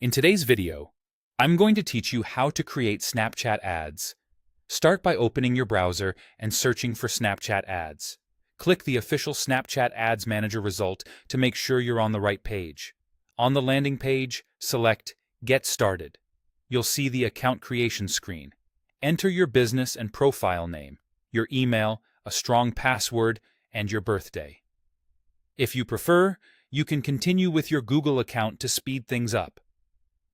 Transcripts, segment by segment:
In today's video, I'm going to teach you how to create Snapchat ads. Start by opening your browser and searching for Snapchat ads. Click the official Snapchat Ads Manager result to make sure you're on the right page. On the landing page, select Get Started. You'll see the account creation screen. Enter your business and profile name, your email, a strong password, and your birthday. If you prefer, you can continue with your Google account to speed things up.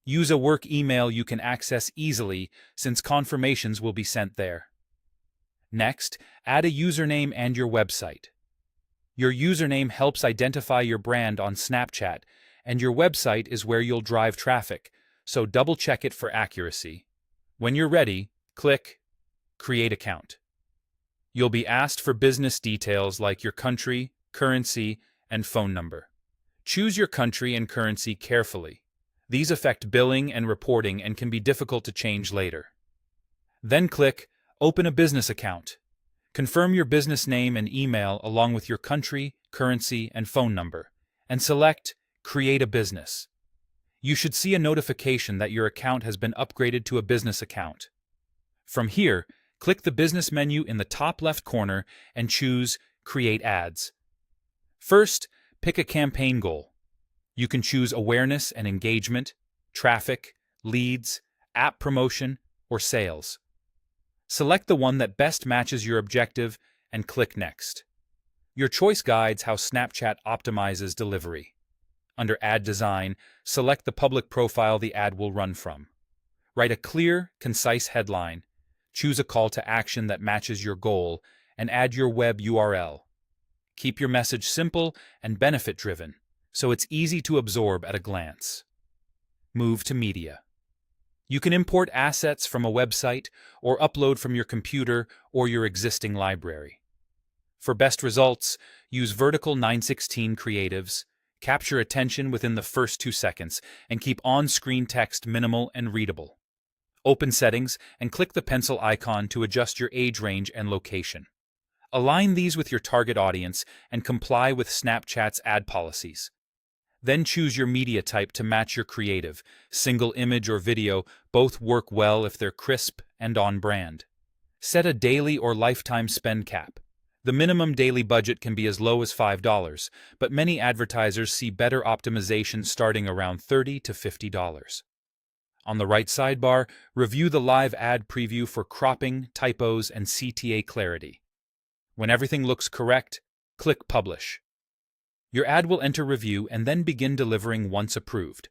Use a work email you can access easily since confirmations will be sent there. Next, add a username and your website. Your username helps identify your brand on Snapchat, and your website is where you'll drive traffic, so double-check it for accuracy. When you're ready, click Create Account. You'll be asked for business details like your country, currency, and phone number. Choose your country and currency carefully. These affect billing and reporting and can be difficult to change later. Then click Open a Business Account. Confirm your business name and email along with your country, currency, and phone number, and select Create a Business. You should see a notification that your account has been upgraded to a business account. From here, click the business menu in the top left corner and choose Create Ads. First, pick a campaign goal. You can choose awareness and engagement, traffic, leads, app promotion, or sales. Select the one that best matches your objective and click Next. Your choice guides how Snapchat optimizes delivery. Under Ad Design, select the public profile the ad will run from. Write a clear, concise headline, choose a call to action that matches your goal, and add your web URL. Keep your message simple and benefit-driven, so it's easy to absorb at a glance. Move to Media. You can import assets from a website or upload from your computer or your existing library. For best results, use vertical 9:16 creatives, capture attention within the first 2 seconds, and keep on-screen text minimal and readable. Open Settings and click the pencil icon to adjust your age range and location. Align these with your target audience and comply with Snapchat's ad policies. Then choose your media type to match your creative. Single image or video both work well if they're crisp and on brand. Set a daily or lifetime spend cap. The minimum daily budget can be as low as $5, but many advertisers see better optimization starting around $30 to $50. On the right sidebar, review the live ad preview for cropping, typos, and CTA clarity. When everything looks correct, click Publish. Your ad will enter review and then begin delivering once approved.